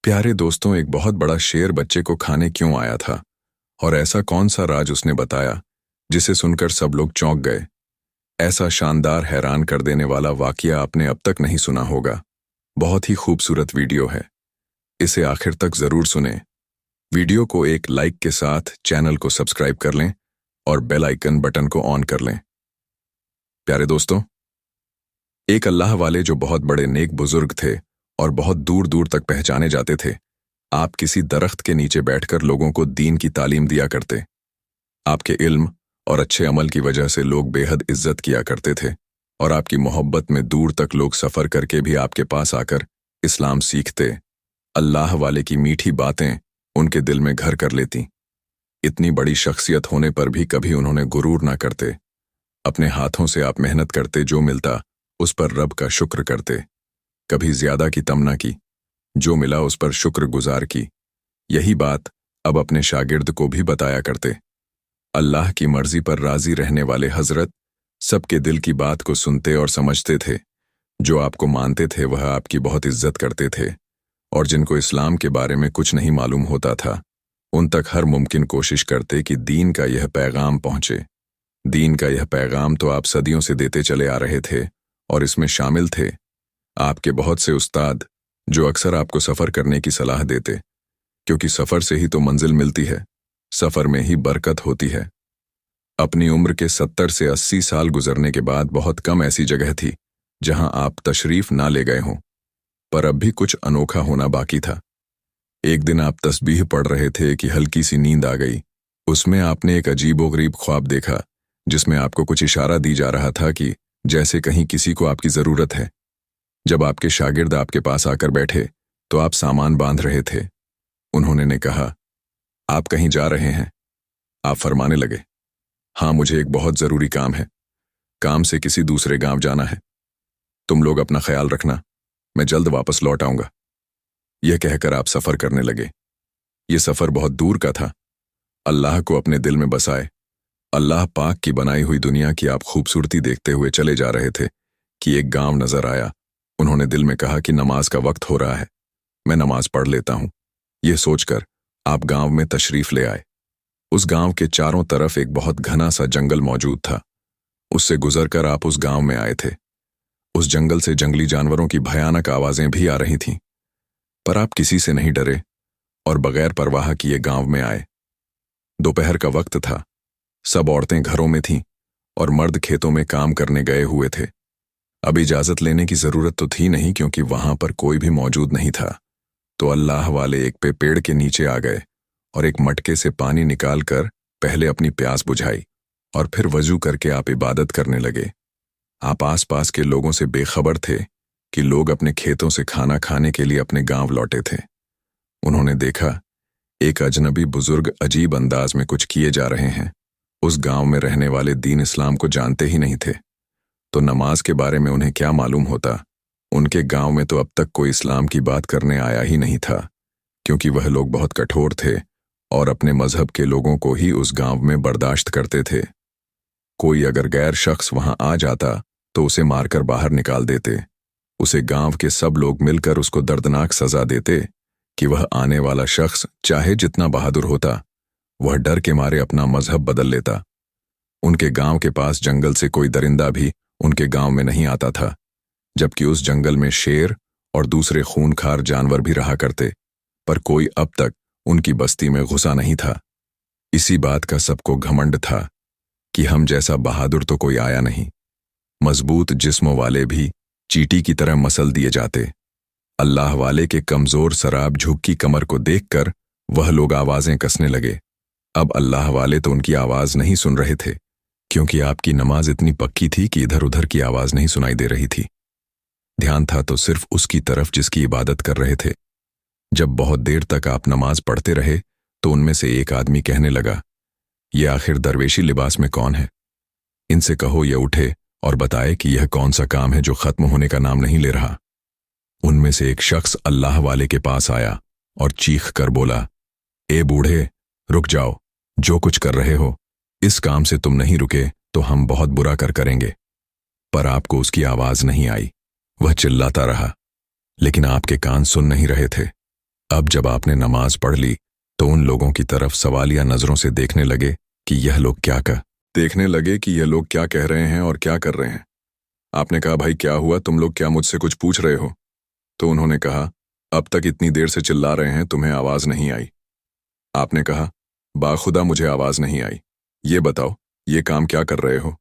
प्यारे दोस्तों, एक बहुत बड़ा शेर बच्चे को खाने क्यों आया था और ऐसा कौन सा राज उसने बताया जिसे सुनकर सब लोग चौंक गए। ऐसा शानदार, हैरान कर देने वाला वाकया आपने अब तक नहीं सुना होगा। बहुत ही खूबसूरत वीडियो है, इसे आखिर तक जरूर सुनें। वीडियो को एक लाइक के साथ चैनल को सब्सक्राइब कर लें और बेल आइकन बटन को ऑन कर लें। प्यारे दोस्तों, एक अल्लाह वाले जो बहुत बड़े नेक बुजुर्ग थे और बहुत दूर दूर तक पहचाने जाते थे। आप किसी दरख्त के नीचे बैठकर लोगों को दीन की तालीम दिया करते। आपके इल्म और अच्छे अमल की वजह से लोग बेहद इज्जत किया करते थे और आपकी मोहब्बत में दूर तक लोग सफ़र करके भी आपके पास आकर इस्लाम सीखते। अल्लाह वाले की मीठी बातें उनके दिल में घर कर लेती। इतनी बड़ी शख्सियत होने पर भी कभी उन्होंने गुरूर ना करते। अपने हाथों से आप मेहनत करते, जो मिलता उस पर रब का शुक्र करते। कभी ज्यादा की तमन्ना की, जो मिला उस पर शुक्रगुजार की। यही बात अब अपने शागिर्द को भी बताया करते। अल्लाह की मर्जी पर राजी रहने वाले हजरत सबके दिल की बात को सुनते और समझते थे। जो आपको मानते थे वह आपकी बहुत इज्जत करते थे और जिनको इस्लाम के बारे में कुछ नहीं मालूम होता था उन तक हर मुमकिन कोशिश करते कि दीन का यह पैगाम पहुंचे। दीन का यह पैगाम तो आप सदियों से देते चले आ रहे थे और इसमें शामिल थे आपके बहुत से उस्ताद, जो अक्सर आपको सफ़र करने की सलाह देते, क्योंकि सफ़र से ही तो मंजिल मिलती है, सफ़र में ही बरकत होती है। अपनी उम्र के 70 से 80 साल गुजरने के बाद बहुत कम ऐसी जगह थी जहां आप तशरीफ ना ले गए हों, पर अब भी कुछ अनोखा होना बाकी था। एक दिन आप तस्बीह पढ़ रहे थे कि हल्की सी नींद आ गई। उसमें आपने एक अजीबोगरीब ख्वाब देखा जिसमें आपको कुछ इशारा दी जा रहा था कि जैसे कहीं किसी को आपकी ज़रूरत है। जब आपके शागिर्द आपके पास आकर बैठे तो आप सामान बांध रहे थे। उन्होंने ने कहा, आप कहीं जा रहे हैं? आप फरमाने लगे, हाँ, मुझे एक बहुत ज़रूरी काम है। काम से किसी दूसरे गांव जाना है। तुम लोग अपना ख्याल रखना, मैं जल्द वापस लौट आऊंगा। यह कहकर आप सफ़र करने लगे। ये सफ़र बहुत दूर का था। अल्लाह को अपने दिल में बसाए, अल्लाह पाक की बनाई हुई दुनिया की आप खूबसूरती देखते हुए चले जा रहे थे कि एक गांव नजर आया। उन्होंने दिल में कहा कि नमाज का वक्त हो रहा है, मैं नमाज पढ़ लेता हूं। यह सोचकर आप गांव में तशरीफ ले आए। उस गांव के चारों तरफ एक बहुत घना सा जंगल मौजूद था। उससे गुजरकर आप उस गांव में आए थे। उस जंगल से जंगली जानवरों की भयानक आवाजें भी आ रही थीं, पर आप किसी से नहीं डरे और बगैर परवाह किए गांव में आए। दोपहर का वक्त था। सब औरतें घरों में थीं और मर्द खेतों में काम करने गए हुए थे। अब इजाजत लेने की जरूरत तो थी नहीं, क्योंकि वहां पर कोई भी मौजूद नहीं था। तो अल्लाह वाले एक पेड़ के नीचे आ गए और एक मटके से पानी निकालकर पहले अपनी प्यास बुझाई और फिर वजू करके आप इबादत करने लगे। आप आसपास के लोगों से बेखबर थे कि लोग अपने खेतों से खाना खाने के लिए अपने गांव लौटे थे। उन्होंने देखा एक अजनबी बुजुर्ग अजीब अंदाज में कुछ किए जा रहे हैं। उस गांव में रहने वाले दीन इस्लाम को जानते ही नहीं थे, तो नमाज के बारे में उन्हें क्या मालूम होता। उनके गांव में तो अब तक कोई इस्लाम की बात करने आया ही नहीं था, क्योंकि वह लोग बहुत कठोर थे और अपने मजहब के लोगों को ही उस गांव में बर्दाश्त करते थे। कोई अगर गैर शख्स वहां आ जाता तो उसे मारकर बाहर निकाल देते। उसे गांव के सब लोग मिलकर उसको दर्दनाक सजा देते कि वह आने वाला शख्स चाहे जितना बहादुर होता, वह डर के मारे अपना मजहब बदल लेता। उनके गांव के पास जंगल से कोई दरिंदा भी उनके गांव में नहीं आता था, जबकि उस जंगल में शेर और दूसरे खूनखार जानवर भी रहा करते, पर कोई अब तक उनकी बस्ती में घुसा नहीं था। इसी बात का सबको घमंड था कि हम जैसा बहादुर तो कोई आया नहीं। मजबूत जिस्मों वाले भी चींटी की तरह मसल दिए जाते। अल्लाह वाले के कमजोर सराब झुकी कमर को देखकर वह लोग आवाजें कसने लगे। अब अल्लाह वाले तो उनकी आवाज नहीं सुन रहे थे, क्योंकि आपकी नमाज इतनी पक्की थी कि इधर उधर की आवाज नहीं सुनाई दे रही थी। ध्यान था तो सिर्फ उसकी तरफ जिसकी इबादत कर रहे थे। जब बहुत देर तक आप नमाज पढ़ते रहे तो उनमें से एक आदमी कहने लगा, ये आखिर दरवेशी लिबास में कौन है? इनसे कहो ये उठे और बताए कि यह कौन सा काम है जो खत्म होने का नाम नहीं ले रहा। उनमें से एक शख्स अल्लाह वाले के पास आया और चीख कर बोला, ए बूढ़े, रुक जाओ, जो कुछ कर रहे हो इस काम से तुम नहीं रुके तो हम बहुत बुरा करेंगे। पर आपको उसकी आवाज नहीं आई। वह चिल्लाता रहा, लेकिन आपके कान सुन नहीं रहे थे। अब जब आपने नमाज पढ़ ली तो उन लोगों की तरफ सवालिया नजरों से देखने लगे कि यह लोग क्या कह रहे हैं और क्या कर रहे हैं। आपने कहा, भाई क्या हुआ, तुम लोग क्या मुझसे कुछ पूछ रहे हो? तो उन्होंने कहा, अब तक इतनी देर से चिल्ला रहे हैं, तुम्हें आवाज नहीं आई। आपने कहा, बाखुदा मुझे आवाज नहीं आई, ये बताओ ये काम क्या कर रहे हो?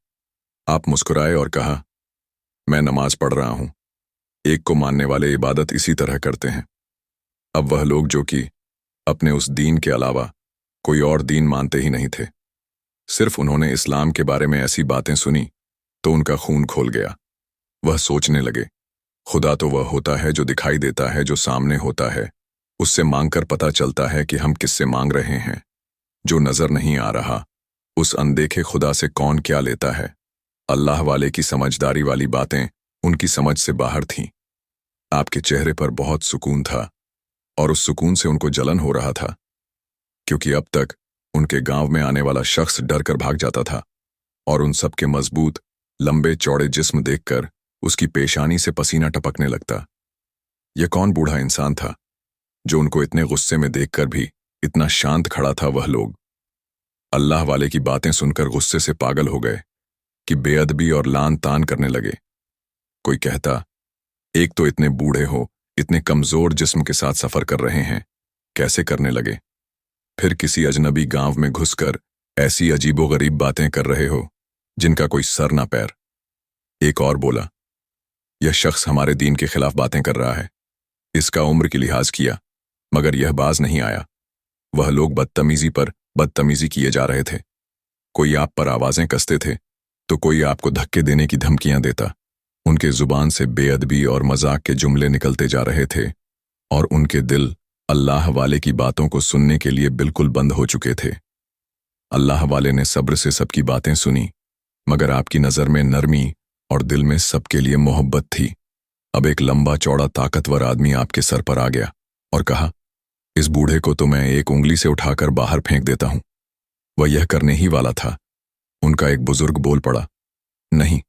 आप मुस्कुराए और कहा, मैं नमाज पढ़ रहा हूं। एक को मानने वाले इबादत इसी तरह करते हैं। अब वह लोग जो कि अपने उस दीन के अलावा कोई और दीन मानते ही नहीं थे, सिर्फ उन्होंने इस्लाम के बारे में ऐसी बातें सुनी तो उनका खून खोल गया। वह सोचने लगे, खुदा तो वह होता है जो दिखाई देता है, जो सामने होता है, उससे मांगकर पता चलता है कि हम किससे मांग रहे हैं। जो नजर नहीं आ रहा, उस अनदेखे खुदा से कौन क्या लेता है। अल्लाह वाले की समझदारी वाली बातें उनकी समझ से बाहर थीं। आपके चेहरे पर बहुत सुकून था और उस सुकून से उनको जलन हो रहा था, क्योंकि अब तक उनके गांव में आने वाला शख्स डर कर भाग जाता था और उन सब के मजबूत लंबे चौड़े जिस्म देखकर उसकी पेशानी से पसीना टपकने लगता। यह कौन बूढ़ा इंसान था जो उनको इतने गुस्से में देखकर भी इतना शांत खड़ा था? वह लोग अल्लाह वाले की बातें सुनकर गुस्से से पागल हो गए कि बेअदबी और लान तान करने लगे। कोई कहता, एक तो इतने बूढ़े हो, इतने कमजोर जिस्म के साथ सफर कर रहे हैं, कैसे करने लगे? फिर किसी अजनबी गांव में घुसकर ऐसी अजीबोगरीब बातें कर रहे हो जिनका कोई सर ना पैर। एक और बोला, यह शख्स हमारे दीन के खिलाफ बातें कर रहा है। इसका उम्र की लिहाज किया मगर यह बाज नहीं आया। वह लोग बदतमीजी पर बदतमीजी किए जा रहे थे। कोई आप पर आवाजें कसते थे तो कोई आपको धक्के देने की धमकियां देता। उनके जुबान से बेअदबी और मजाक के जुमले निकलते जा रहे थे और उनके दिल अल्लाह वाले की बातों को सुनने के लिए बिल्कुल बंद हो चुके थे। अल्लाह वाले ने सब्र से सबकी बातें सुनी, मगर आपकी नज़र में नरमी और दिल में सबके लिए मोहब्बत थी। अब एक लंबा चौड़ा ताकतवर आदमी आपके सर पर आ गया और कहा, इस बूढ़े को तो मैं एक उंगली से उठाकर बाहर फेंक देता हूं। वह यह करने ही वाला था। उनका एक बुजुर्ग बोल पड़ा, नहीं,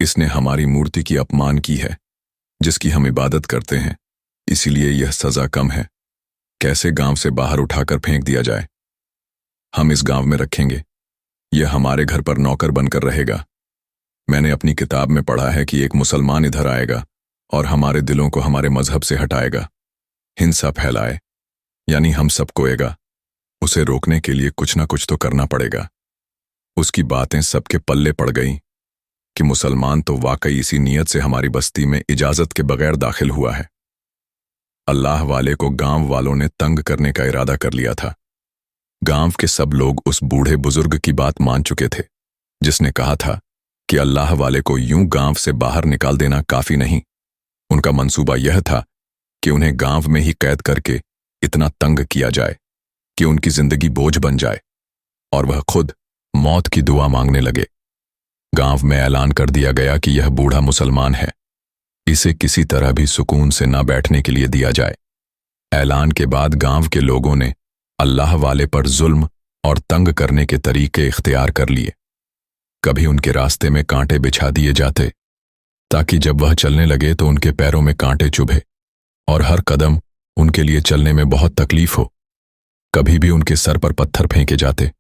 इसने हमारी मूर्ति की अपमान की है जिसकी हम इबादत करते हैं, इसीलिए यह सजा कम है। कैसे गांव से बाहर उठाकर फेंक दिया जाए? हम इस गांव में रखेंगे, यह हमारे घर पर नौकर बनकर रहेगा। मैंने अपनी किताब में पढ़ा है कि एक मुसलमान इधर आएगा और हमारे दिलों को हमारे मजहब से हटाएगा, हिंसा फैलाए, यानी हम सब कोएगा। उसे रोकने के लिए कुछ ना कुछ तो करना पड़ेगा। उसकी बातें सबके पल्ले पड़ गईं कि मुसलमान तो वाकई इसी नीयत से हमारी बस्ती में इजाजत के बगैर दाखिल हुआ है। अल्लाह वाले को गांव वालों ने तंग करने का इरादा कर लिया था। गांव के सब लोग उस बूढ़े बुजुर्ग की बात मान चुके थे जिसने कहा था कि अल्लाह वाले को यूं गांव से बाहर निकाल देना काफी नहीं। उनका मंसूबा यह था कि उन्हें गांव में ही कैद करके इतना तंग किया जाए कि उनकी जिंदगी बोझ बन जाए और वह खुद मौत की दुआ मांगने लगे। गांव में ऐलान कर दिया गया कि यह बूढ़ा मुसलमान है, इसे किसी तरह भी सुकून से न बैठने के लिए दिया जाए। ऐलान के बाद गांव के लोगों ने अल्लाह वाले पर जुल्म और तंग करने के तरीके इख्तियार कर लिए। कभी उनके रास्ते में कांटे बिछा दिए जाते ताकि जब वह चलने लगे तो उनके पैरों में कांटे चुभे और हर कदम उनके लिए चलने में बहुत तकलीफ हो। कभी भी उनके सर पर पत्थर फेंके जाते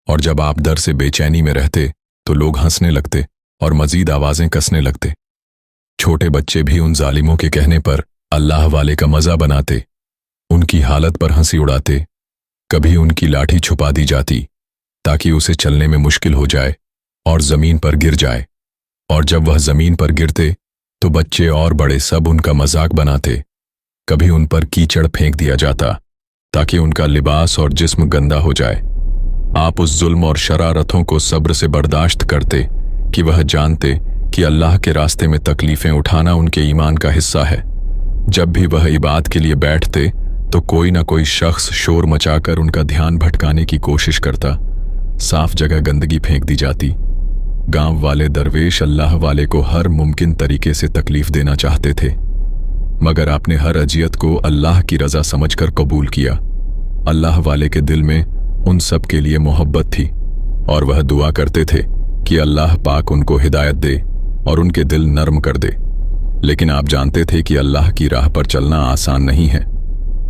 और जब आप डर से बेचैनी में रहते तो लोग हंसने लगते और मजीद आवाजें कसने लगते। छोटे बच्चे भी उन जालिमों के कहने पर अल्लाह वाले का मजा बनाते, उनकी हालत पर हंसी उड़ाते। कभी उनकी लाठी छुपा दी जाती ताकि उसे चलने में मुश्किल हो जाए और जमीन पर गिर जाए, और जब वह जमीन पर गिरते तो बच्चे और बड़े सब उनका मजाक बनाते। कभी उन पर कीचड़ फेंक दिया जाता ताकि उनका लिबास और जिस्म गंदा हो जाए। आप उस जुल्म और शरारतों को सब्र से बर्दाश्त करते कि वह जानते कि अल्लाह के रास्ते में तकलीफें उठाना उनके ईमान का हिस्सा है। जब भी वह इबादत के लिए बैठते तो कोई ना कोई शख्स शोर मचाकर उनका ध्यान भटकाने की कोशिश करता। साफ जगह गंदगी फेंक दी जाती। गांव वाले दरवेश अल्लाह वाले को हर मुमकिन तरीके से तकलीफ देना चाहते थे, मगर आपने हर अजियत को अल्लाह की रजा समझकर कबूल किया। अल्लाह वाले के दिल में उन सब के लिए मोहब्बत थी और वह दुआ करते थे कि अल्लाह पाक उनको हिदायत दे और उनके दिल नर्म कर दे। लेकिन आप जानते थे कि अल्लाह की राह पर चलना आसान नहीं है।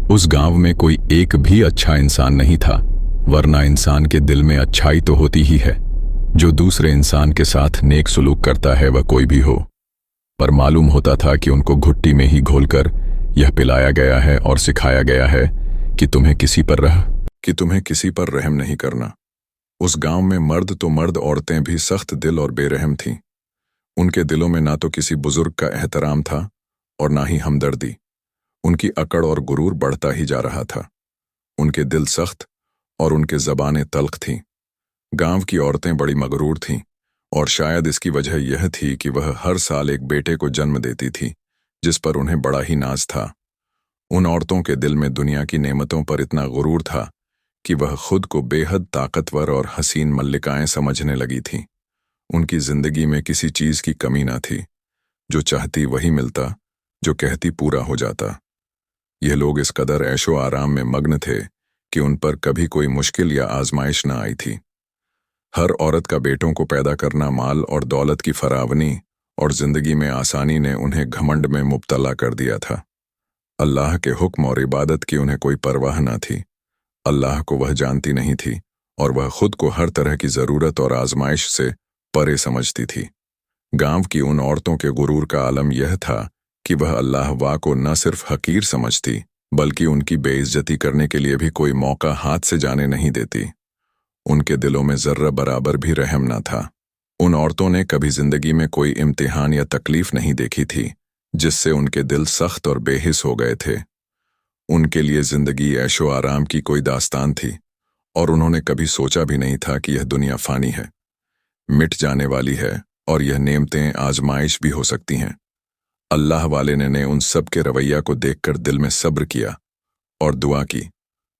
उस गांव में कोई एक भी अच्छा इंसान नहीं था, वरना इंसान के दिल में अच्छाई तो होती ही है। जो दूसरे इंसान के साथ नेक सुलूक करता है वह कोई भी हो। पर मालूम होता था कि उनको घुट्टी में ही घोलकर यह पिलाया गया है और सिखाया गया है कि तुम्हें किसी पर रहम नहीं करना। उस गांव में मर्द तो मर्द, औरतें भी सख्त दिल और बेरहम थीं। उनके दिलों में ना तो किसी बुजुर्ग का एहतराम था और ना ही हमदर्दी। उनकी अकड़ और गुरूर बढ़ता ही जा रहा था। उनके दिल सख्त और उनके ज़बानें तल्ख थीं। गांव की औरतें बड़ी मगरूर थीं और शायद इसकी वजह यह थी कि वह हर साल एक बेटे को जन्म देती थी जिस पर उन्हें बड़ा ही नाज था। उन औरतों के दिल में दुनिया की नेमतों पर इतना गुरूर था कि वह खुद को बेहद ताकतवर और हसीन मल्लिकाएं समझने लगी थीं। उनकी जिंदगी में किसी चीज की कमी ना थी। जो चाहती वही मिलता, जो कहती पूरा हो जाता। यह लोग इस कदर ऐशो आराम में मग्न थे कि उन पर कभी कोई मुश्किल या आजमाइश न आई थी। हर औरत का बेटों को पैदा करना, माल और दौलत की फरावनी और जिंदगी में आसानी ने उन्हें घमंड में मुब्तला कर दिया था। अल्लाह के हुक्म और इबादत की उन्हें कोई परवाह न थी। अल्लाह को वह जानती नहीं थी और वह खुद को हर तरह की जरूरत और आजमाइश से परे समझती थी। गांव की उन औरतों के गुरूर का आलम यह था कि वह अल्लाह वा को न सिर्फ हकीर समझती बल्कि उनकी बेइज्जती करने के लिए भी कोई मौका हाथ से जाने नहीं देती। उनके दिलों में जर्रा बराबर भी रहम न था। उन औरतों ने कभी जिंदगी में कोई इम्तिहान या तकलीफ नहीं देखी थी जिससे उनके दिल सख्त और बेहिस हो गए थे। उनके लिए जिंदगी ऐशो आराम की कोई दास्तान थी और उन्होंने कभी सोचा भी नहीं था कि यह दुनिया फानी है, मिट जाने वाली है और यह नेमतें आजमाइश भी हो सकती हैं। अल्लाह वाले ने उन सब के रवैया को देखकर दिल में सब्र किया और दुआ की,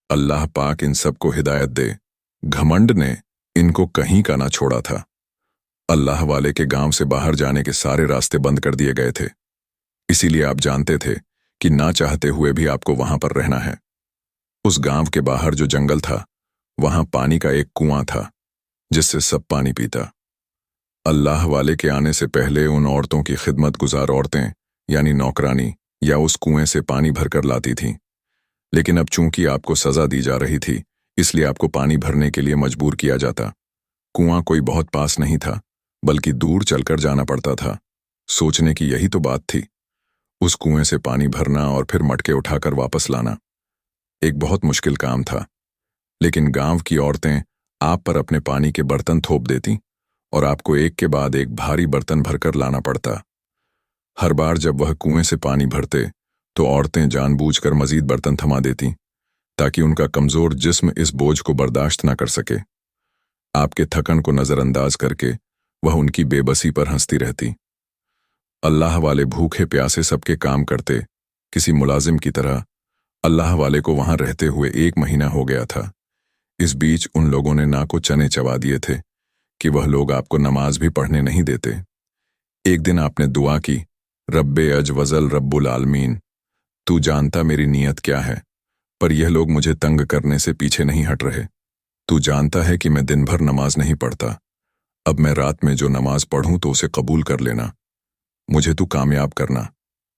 अल्लाह पाक इन सब को हिदायत दे। घमंड ने इनको कहीं का ना छोड़ा था। अल्लाह वाले के गांव से बाहर जाने के सारे रास्ते बंद कर दिए गए थे। इसीलिए आप जानते थे कि ना चाहते हुए भी आपको वहां पर रहना है। उस गांव के बाहर जो जंगल था, वहां पानी का एक कुआं था जिससे सब पानी पीता। अल्लाह वाले के आने से पहले उन औरतों की खिदमत गुजार औरतें यानी नौकरानी या उस कुएं से पानी भरकर लाती थीं। लेकिन अब चूंकि आपको सजा दी जा रही थी, इसलिए आपको पानी भरने के लिए मजबूर किया जाता। कुआं कोई बहुत पास नहीं था, बल्कि दूर चलकर जाना पड़ता था। सोचने की यही तो बात थी। उस कुएं से पानी भरना और फिर मटके उठाकर वापस लाना एक बहुत मुश्किल काम था। लेकिन गांव की औरतें आप पर अपने पानी के बर्तन थोप देती और आपको एक के बाद एक भारी बर्तन भरकर लाना पड़ता। हर बार जब वह कुएं से पानी भरते तो औरतें जानबूझकर मजीद बर्तन थमा देती ताकि उनका कमजोर जिस्म इस बोझ को बर्दाश्त न कर सके। आपके थकन को नजरअंदाज करके वह उनकी बेबसी पर हंसती रहती। अल्लाह वाले भूखे प्यासे सबके काम करते, किसी मुलाजिम की तरह। अल्लाह वाले को वहां रहते हुए 1 महीना हो गया था। इस बीच उन लोगों ने ना को चने चबा दिए थे कि वह लोग आपको नमाज भी पढ़ने नहीं देते। एक दिन आपने दुआ की, रब्बे अज वजल रब्बुल आलमीन, तू जानता मेरी नीयत क्या है, पर यह लोग मुझे तंग करने से पीछे नहीं हट रहे। तू जानता है कि मैं दिन भर नमाज नहीं पढ़ता। अब मैं रात में जो नमाज पढ़ूं तो उसे कबूल कर लेना। मुझे तू कामयाब करना,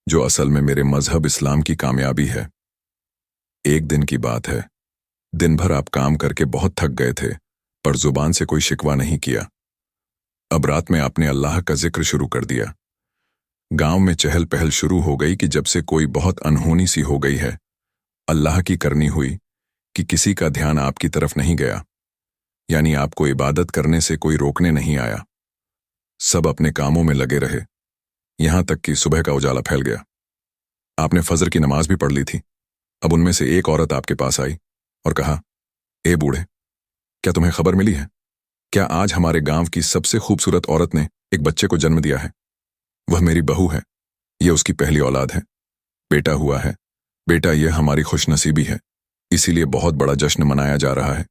जो असल में मेरे मजहब इस्लाम की कामयाबी है। एक दिन की बात है। दिन भर आप काम करके बहुत थक गए थे, पर जुबान से कोई शिकवा नहीं किया। अब रात में आपने अल्लाह का जिक्र शुरू कर दिया। गांव में चहल पहल शुरू हो गई कि जब से कोई बहुत अनहोनी सी हो गई है। अल्लाह की करनी हुई कि किसी का ध्यान आपकी तरफ नहीं गया, यानी आपको इबादत करने से कोई रोकने नहीं आया। सब अपने कामों में लगे रहे, यहां तक कि सुबह का उजाला फैल गया। आपने फजर की नमाज भी पढ़ ली थी। अब उनमें से एक औरत आपके पास आई और कहा, ए बूढ़े, क्या तुम्हें खबर मिली है? क्या आज हमारे गांव की सबसे खूबसूरत औरत ने एक बच्चे को जन्म दिया है? वह मेरी बहू है। यह उसकी पहली औलाद है। बेटा हुआ है। बेटा, यह हमारी खुशनसीबी है, इसीलिए बहुत बड़ा जश्न मनाया जा रहा है।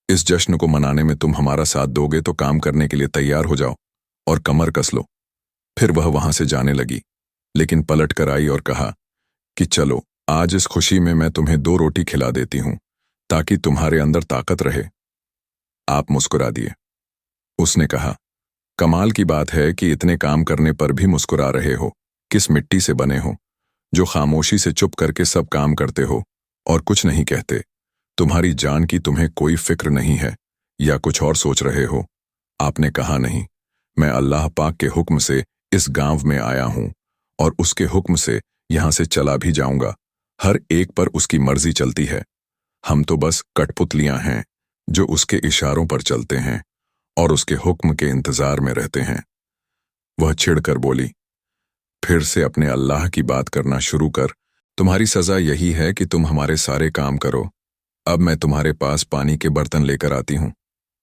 इस जश्न को मनाने में तुम हमारा साथ दोगे तो काम करने के लिए तैयार हो जाओ और कमर कस लो। फिर वह वहां से जाने लगी, लेकिन पलट कर आई और कहा कि चलो, आज इस खुशी में मैं तुम्हें 2 रोटी खिला देती हूं ताकि तुम्हारे अंदर ताकत रहे। आप मुस्कुरा दिए। उसने कहा, कमाल की बात है कि इतने काम करने पर भी मुस्कुरा रहे हो। किस मिट्टी से बने हो जो खामोशी से चुप करके सब काम करते हो और कुछ नहीं कहते। तुम्हारी जान की तुम्हें कोई फिक्र नहीं है या कुछ और सोच रहे हो। आपने कहा नहीं, मैं अल्लाह पाक के हुक्म से इस गांव में आया हूं और उसके हुक्म से यहां से चला भी जाऊंगा। हर एक पर उसकी मर्जी चलती है। हम तो बस कठपुतलियां हैं जो उसके इशारों पर चलते हैं और उसके हुक्म के इंतजार में रहते हैं। वह चिढ़कर बोली, फिर से अपने अल्लाह की बात करना शुरू कर। तुम्हारी सजा यही है कि तुम हमारे सारे काम करो। अब मैं तुम्हारे पास पानी के बर्तन लेकर आती हूं।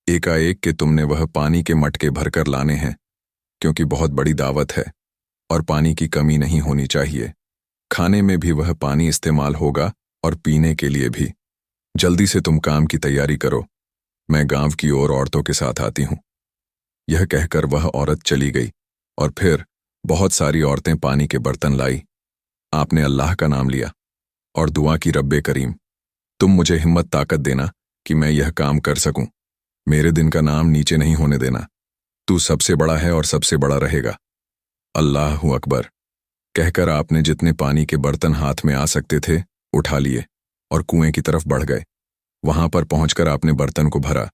एकाएक के तुमने वह पानी के मटके भरकर लाने हैं, क्योंकि बहुत बड़ी दावत है और पानी की कमी नहीं होनी चाहिए। खाने में भी वह पानी इस्तेमाल होगा और पीने के लिए भी। जल्दी से तुम काम की तैयारी करो, मैं गांव की ओर औरतों के साथ आती हूं। यह कहकर वह औरत चली गई और फिर बहुत सारी औरतें पानी के बर्तन लाई। आपने अल्लाह का नाम लिया और दुआ की, रब्बे करीम, तुम मुझे हिम्मत ताकत देना कि मैं यह काम कर सकूं। मेरे दिन का नाम नीचे नहीं होने देना। तू सबसे बड़ा है और सबसे बड़ा रहेगा। अल्लाहु अकबर कहकर आपने जितने पानी के बर्तन हाथ में आ सकते थे उठा लिए और कुएं की तरफ बढ़ गए। वहां पर पहुंचकर आपने बर्तन को भरा,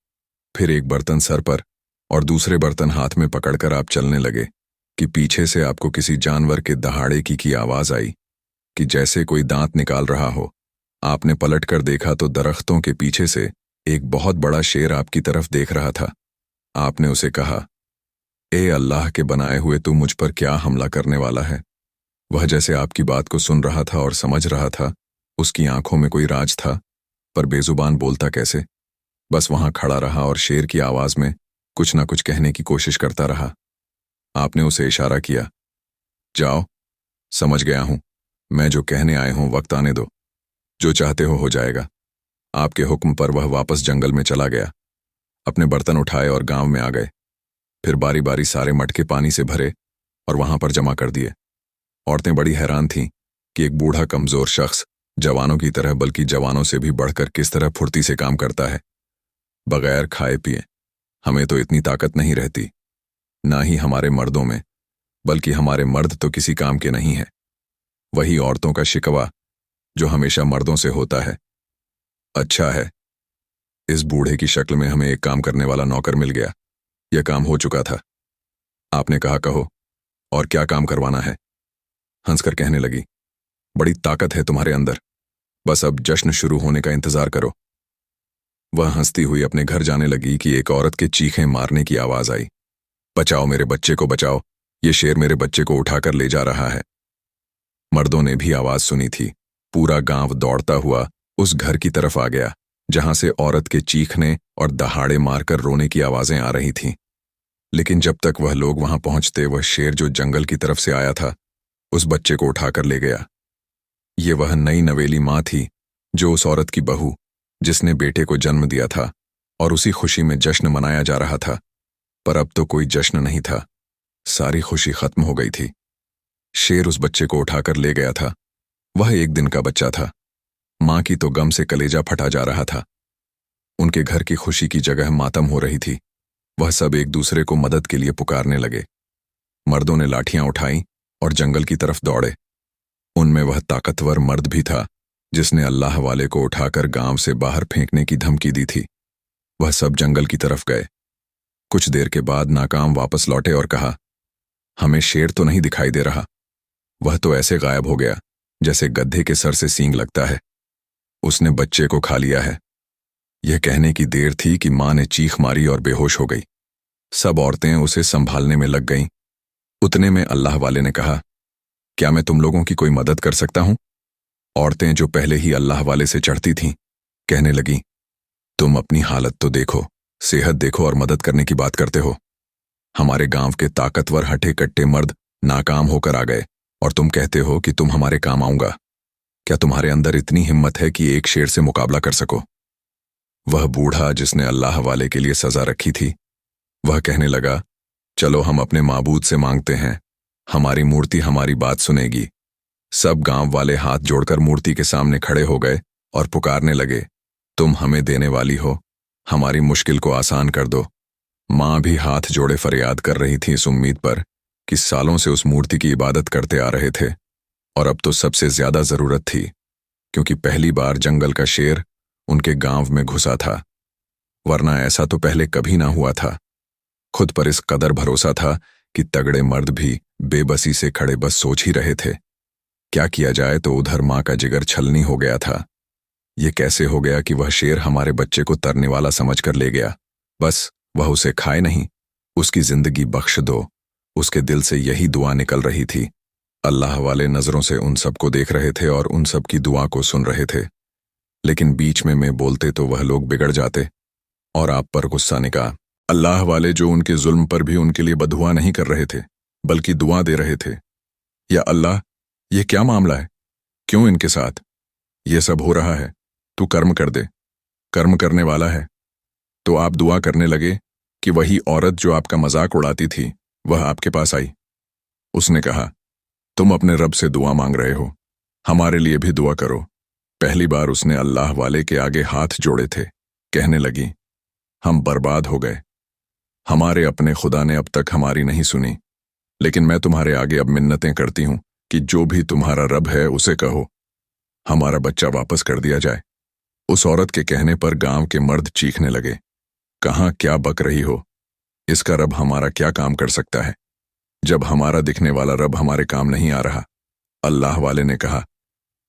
फिर एक बर्तन सर पर और दूसरे बर्तन हाथ में पकड़कर आप चलने लगे कि पीछे से आपको किसी जानवर के दहाड़े की आवाज आई कि जैसे कोई दांत निकाल रहा हो। आपने पलटकर देखा तो दरख्तों के पीछे से एक बहुत बड़ा शेर आपकी तरफ देख रहा था। आपने उसे कहा, ए अल्लाह के बनाए हुए, तू मुझ पर क्या हमला करने वाला है? वह जैसे आपकी बात को सुन रहा था और समझ रहा था। उसकी आंखों में कोई राज था, पर बेजुबान बोलता कैसे? बस वहां खड़ा रहा और शेर की आवाज में कुछ ना कुछ कहने की कोशिश करता रहा। आपने उसे इशारा किया, जाओ, समझ गया हूं, मैं जो कहने आए हूं वक्त आने दो, जो चाहते हो जाएगा। आपके हुक्म पर वह वापस जंगल में चला गया। अपने बर्तन उठाए और गांव में आ गए। फिर बारी बारी सारे मटके पानी से भरे और वहां पर जमा कर दिए। औरतें बड़ी हैरान थीं कि एक बूढ़ा कमजोर शख्स जवानों की तरह, बल्कि जवानों से भी बढ़कर किस तरह फुर्ती से काम करता है। बगैर खाए पिए हमें तो इतनी ताकत नहीं रहती, ना ही हमारे मर्दों में, बल्कि हमारे मर्द तो किसी काम के नहीं है। वही औरतों का शिकवा जो हमेशा मर्दों से होता है। अच्छा है, इस बूढ़े की शक्ल में हमें एक काम करने वाला नौकर मिल गया। यह काम हो चुका था। आपने कहा, कहो और क्या काम करवाना है? हंसकर कहने लगी, बड़ी ताकत है तुम्हारे अंदर, बस अब जश्न शुरू होने का इंतजार करो। वह हंसती हुई अपने घर जाने लगी कि एक औरत के चीखें मारने की आवाज आई, बचाओ मेरे बच्चे को, बचाओ, ये शेर मेरे बच्चे को उठाकर ले जा रहा है। मर्दों ने भी आवाज सुनी थी। पूरा गांव दौड़ता हुआ उस घर की तरफ आ गया जहां से औरत के चीखने और दहाड़े मारकर रोने की आवाजें आ रही थीं। लेकिन जब तक वह लोग वहां पहुंचते, वह शेर जो जंगल की तरफ से आया था उस बच्चे को उठाकर ले गया। ये वह नई नवेली माँ थी जो उस औरत की बहू जिसने बेटे को जन्म दिया था, और उसी खुशी में जश्न मनाया जा रहा था। पर अब तो कोई जश्न नहीं था, सारी खुशी खत्म हो गई थी। शेर उस बच्चे को उठाकर ले गया था। वह एक दिन का बच्चा था। माँ की तो गम से कलेजा फटा जा रहा था। उनके घर की खुशी की जगह मातम हो रही थी। वह सब एक दूसरे को मदद के लिए पुकारने लगे। मर्दों ने लाठियां उठाई और जंगल की तरफ दौड़े। उनमें वह ताकतवर मर्द भी था जिसने अल्लाह वाले को उठाकर गांव से बाहर फेंकने की धमकी दी थी। वह सब जंगल की तरफ गए। कुछ देर के बाद नाकाम वापस लौटे और कहा, हमें शेर तो नहीं दिखाई दे रहा। वह तो ऐसे गायब हो गया जैसे गधे के सर से सींग लगता है। उसने बच्चे को खा लिया है। यह कहने की देर थी कि मां ने चीख मारी और बेहोश हो गई। सब औरतें उसे संभालने में लग गईं। उतने में अल्लाह वाले ने कहा, क्या मैं तुम लोगों की कोई मदद कर सकता हूं? औरतें जो पहले ही अल्लाह वाले से चढ़ती थीं कहने लगीं, तुम अपनी हालत तो देखो, सेहत देखो और मदद करने की बात करते हो। हमारे गांव के ताकतवर हटे कट्टे मर्द नाकाम होकर आ गए और तुम कहते हो कि तुम हमारे काम आऊंगा। क्या तुम्हारे अंदर इतनी हिम्मत है कि एक शेर से मुकाबला कर सको? वह बूढ़ा जिसने अल्लाह वाले के लिए सजा रखी थी, वह कहने लगा, चलो हम अपने माबूद से मांगते हैं, हमारी मूर्ति हमारी बात सुनेगी। सब गांव वाले हाथ जोड़कर मूर्ति के सामने खड़े हो गए और पुकारने लगे, तुम हमें देने वाली हो, हमारी मुश्किल को आसान कर दो। मां भी हाथ जोड़े फरियाद कर रही थी इस उम्मीद पर कि सालों से उस मूर्ति की इबादत करते आ रहे थे और अब तो सबसे ज्यादा जरूरत थी। क्योंकि पहली बार जंगल का शेर उनके गांव में घुसा था, वरना ऐसा तो पहले कभी ना हुआ था। खुद पर इस कदर भरोसा था कि तगड़े मर्द भी बेबसी से खड़े बस सोच ही रहे थे क्या किया जाए, तो उधर माँ का जिगर छलनी हो गया था। ये कैसे हो गया कि वह शेर हमारे बच्चे को तरने वाला समझकर ले गया, बस वह उसे खाए नहीं, उसकी जिंदगी बख्श दो। उसके दिल से यही दुआ निकल रही थी। अल्लाह वाले नजरों से उन सबको देख रहे थे और उन सब की दुआ को सुन रहे थे, लेकिन बीच में मैं बोलते तो वह लोग बिगड़ जाते और आप पर गुस्सा निकाह। अल्लाह वाले जो उनके जुल्म पर भी उनके लिए बदुआ नहीं कर रहे थे, बल्कि दुआ दे रहे थे। या अल्लाह, ये क्या मामला है? क्यों इनके साथ ये सब हो रहा है? तू कर्म कर दे, कर्म करने वाला है। तो आप दुआ करने लगे कि वही औरत जो आपका मजाक उड़ाती थी वह आपके पास आई। उसने कहा, तुम अपने रब से दुआ मांग रहे हो, हमारे लिए भी दुआ करो। पहली बार उसने अल्लाह वाले के आगे हाथ जोड़े थे। कहने लगी, हम बर्बाद हो गए, हमारे अपने खुदा ने अब तक हमारी नहीं सुनी, लेकिन मैं तुम्हारे आगे अब मिन्नतें करती हूं कि जो भी तुम्हारा रब है उसे कहो हमारा बच्चा वापस कर दिया जाए। उस औरत के कहने पर गांव के मर्द चीखने लगे, कहाँ क्या बक रही हो, इसका रब हमारा क्या काम कर सकता है जब हमारा दिखने वाला रब हमारे काम नहीं आ रहा। अल्लाह वाले ने कहा,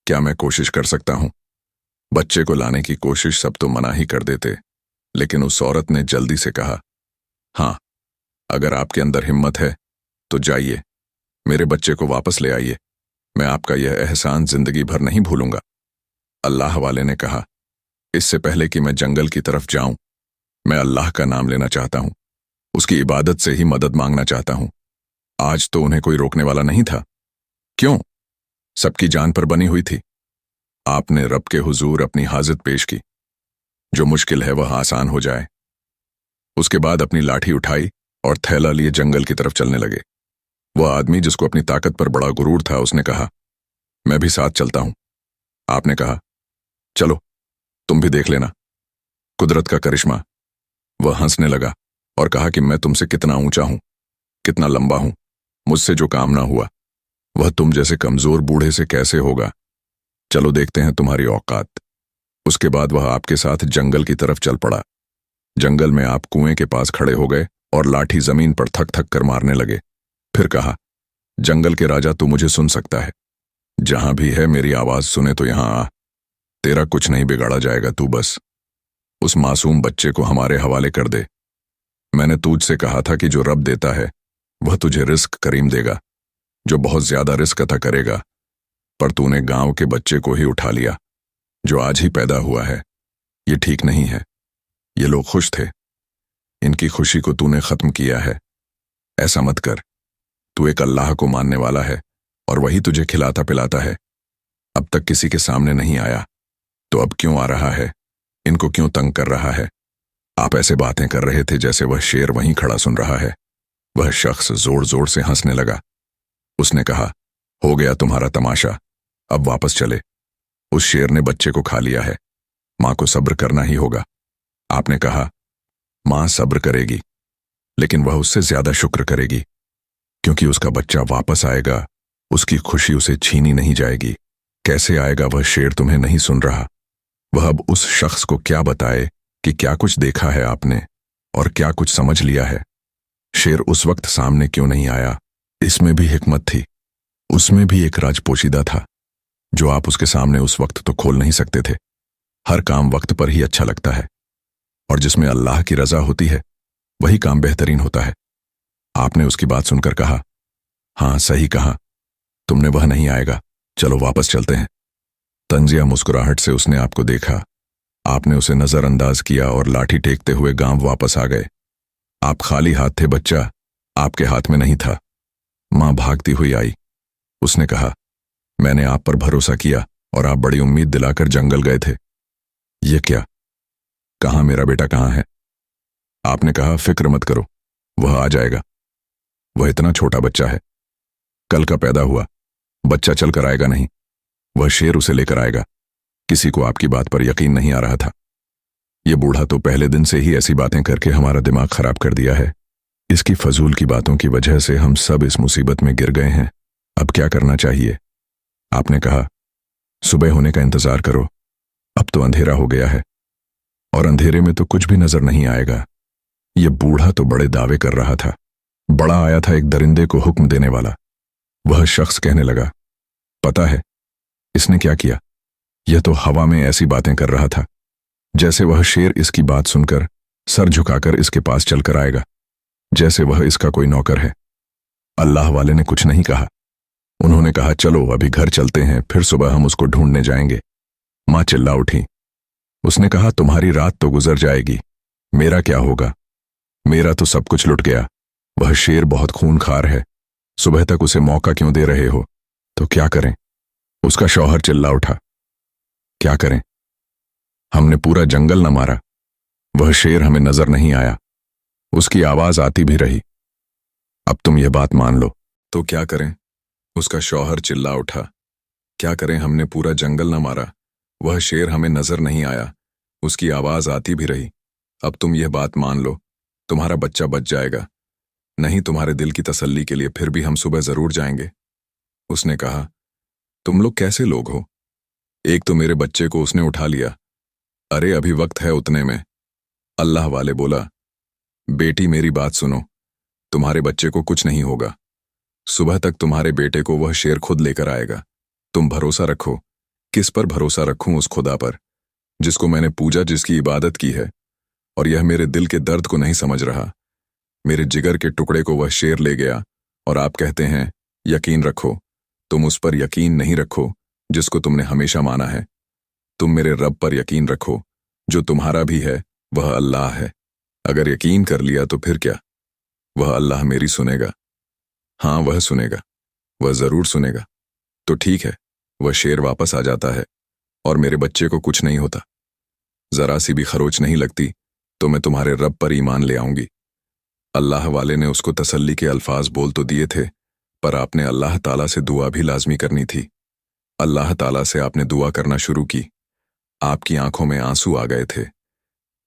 क्या मैं कोशिश कर सकता हूं? बच्चे को लाने की कोशिश सब तो मना ही कर देते, लेकिन उस औरत ने जल्दी से कहा, हाँ, अगर आपके अंदर हिम्मत है तो जाइए, मेरे बच्चे को वापस ले आइए, मैं आपका यह एहसान जिंदगी भर नहीं भूलूंगा। अल्लाह वाले ने कहा, इससे पहले कि मैं जंगल की तरफ जाऊं, मैं अल्लाह का नाम लेना चाहता हूं, उसकी इबादत से ही मदद मांगना चाहता हूं। आज तो उन्हें कोई रोकने वाला नहीं था। क्यों? सबकी जान पर बनी हुई थी। आपने रब के हुजूर अपनी हाजत पेश की, जो मुश्किल है वह आसान हो जाए। उसके बाद अपनी लाठी उठाई और थैला लिए जंगल की तरफ चलने लगे। वह आदमी जिसको अपनी ताकत पर बड़ा गुरूर था, उसने कहा, मैं भी साथ चलता हूं। आपने कहा, चलो तुम भी देख लेना कुदरत का करिश्मा। वह हंसने लगा और कहा कि मैं तुमसे कितना ऊंचा हूं, कितना लंबा हूं, मुझसे जो काम ना हुआ वह तुम जैसे कमजोर बूढ़े से कैसे होगा। चलो देखते हैं तुम्हारी औकात। उसके बाद वह आपके साथ जंगल की तरफ चल पड़ा। जंगल में आप कुएं के पास खड़े हो गए और लाठी जमीन पर थक थक कर मारने लगे। फिर कहा, जंगल के राजा, तू मुझे सुन सकता है, जहां भी है मेरी आवाज सुने तो यहां आ, तेरा कुछ नहीं बिगाड़ा जाएगा, तू बस उस मासूम बच्चे को हमारे हवाले कर दे। मैंने तुझसे कहा था कि जो रब देता है वह तुझे रिस्क करीम देगा, जो बहुत ज्यादा रिस्क अता करेगा, पर तूने गांव के बच्चे को ही उठा लिया जो आज ही पैदा हुआ है। ये ठीक नहीं है। ये लोग खुश थे, इनकी खुशी को तूने खत्म किया है। ऐसा मत कर, तू एक अल्लाह को मानने वाला है और वही तुझे खिलाता पिलाता है। अब तक किसी के सामने नहीं आया तो अब क्यों आ रहा है? इनको क्यों तंग कर रहा है? आप ऐसे बातें कर रहे थे जैसे वह शेर वहीं खड़ा सुन रहा है। वह शख्स जोर जोर से हंसने लगा। उसने कहा, हो गया तुम्हारा तमाशा, अब वापस चले। उस शेर ने बच्चे को खा लिया है, मां को सब्र करना ही होगा। आपने कहा, मां सब्र करेगी, लेकिन वह उससे ज्यादा शुक्र करेगी, क्योंकि उसका बच्चा वापस आएगा, उसकी खुशी उसे छीनी नहीं जाएगी। कैसे आएगा वह शेर तुम्हें नहीं सुन रहा। वह अब उस शख्स को क्या बताए कि क्या कुछ देखा है आपने और क्या कुछ समझ लिया है। शेर उस वक्त सामने क्यों नहीं आया, इसमें भी हिकमत थी। उसमें भी एक राज पोशीदा था जो आप उसके सामने उस वक्त तो खोल नहीं सकते थे। हर काम वक्त पर ही अच्छा लगता है, और जिसमें अल्लाह की रजा होती है वही काम बेहतरीन होता है। आपने उसकी बात सुनकर कहा, हाँ सही कहा तुमने, वह नहीं आएगा, चलो वापस चलते हैं। तंजिया मुस्कुराहट से उसने आपको देखा। आपने उसे नजरअंदाज किया और लाठी टेकते हुए गांव वापस आ गए। आप खाली हाथ थे, बच्चा आपके हाथ में नहीं था। मां भागती हुई आई। उसने कहा, मैंने आप पर भरोसा किया और आप बड़ी उम्मीद दिलाकर जंगल गए थे। ये क्या? कहां मेरा बेटा कहां है? आपने कहा, फिक्र मत करो, वह आ जाएगा। वह इतना छोटा बच्चा है, कल का पैदा हुआ, बच्चा चल कर आएगा नहीं, वह शेर उसे लेकर आएगा। किसी को आपकी बात पर यकीन नहीं आ रहा था। ये बूढ़ा तो पहले दिन से ही ऐसी बातें करके हमारा दिमाग खराब कर दिया है। इसकी फजूल की बातों की वजह से हम सब इस मुसीबत में गिर गए हैं। अब क्या करना चाहिए? आपने कहा, सुबह होने का इंतजार करो, अब तो अंधेरा हो गया है और अंधेरे में तो कुछ भी नजर नहीं आएगा। ये बूढ़ा तो बड़े दावे कर रहा था। बड़ा आया था एक दरिंदे को हुक्म देने वाला। वह शख्स कहने लगा, पता है इसने क्या किया? यह तो हवा में ऐसी बातें कर रहा था जैसे वह शेर इसकी बात सुनकर सर झुकाकर इसके पास चलकर आएगा, जैसे वह इसका कोई नौकर है। अल्लाह वाले ने कुछ नहीं कहा। उन्होंने कहा, चलो अभी घर चलते हैं, फिर सुबह हम उसको ढूंढने जाएंगे। मां चिल्ला उठी। उसने कहा, तुम्हारी रात तो गुजर जाएगी, मेरा क्या होगा? मेरा तो सब कुछ लुट गया। वह शेर बहुत खूनखार है, सुबह तक उसे मौका क्यों दे रहे हो? तो क्या करें? उसका शौहर चिल्ला उठा, क्या करें? हमने पूरा जंगल न मारा, वह शेर हमें नजर नहीं आया, उसकी आवाज आती भी रही। अब तुम यह बात मान लो। तो क्या करें? उसका शौहर चिल्ला उठा, क्या करें? हमने पूरा जंगल न मारा, वह शेर हमें नजर नहीं आया, उसकी आवाज आती भी रही। अब तुम यह बात मान लो, तुम्हारा बच्चा बच जाएगा। नहीं, तुम्हारे दिल की तसल्ली के लिए फिर भी हम सुबह जरूर जाएंगे। उसने कहा, तुम लोग कैसे लोग हो? एक तो मेरे बच्चे को उसने उठा लिया। अरे अभी वक्त है उतने में। अल्लाह वाले बोला, बेटी मेरी बात सुनो, तुम्हारे बच्चे को कुछ नहीं होगा। सुबह तक तुम्हारे बेटे को वह शेर खुद लेकर आएगा। तुम भरोसा रखो। किस पर भरोसा रखूं? उस खुदा पर जिसको मैंने पूजा, जिसकी इबादत की है, और यह मेरे दिल के दर्द को नहीं समझ रहा। मेरे जिगर के टुकड़े को वह शेर ले गया और आप कहते हैं यकीन रखो। तुम उस पर यकीन नहीं रखो जिसको तुमने हमेशा माना है। तुम मेरे रब पर यकीन रखो, जो तुम्हारा भी है, वह अल्लाह है। अगर यकीन कर लिया तो फिर क्या? वह अल्लाह मेरी सुनेगा। हाँ, वह सुनेगा, वह जरूर सुनेगा। तो ठीक है, वह शेर वापस आ जाता है और मेरे बच्चे को कुछ नहीं होता। जरा सी भी खरोच नहीं लगती तो मैं तुम्हारे रब पर ईमान ले आऊंगी। अल्लाह वाले ने उसको तसल्ली के अल्फाज बोल तो दिए थे, पर आपने अल्लाह ताला से दुआ भी लाजमी करनी थी। अल्लाह ताला से आपने दुआ करना शुरू की। आपकी आंखों में आंसू आ गए थे।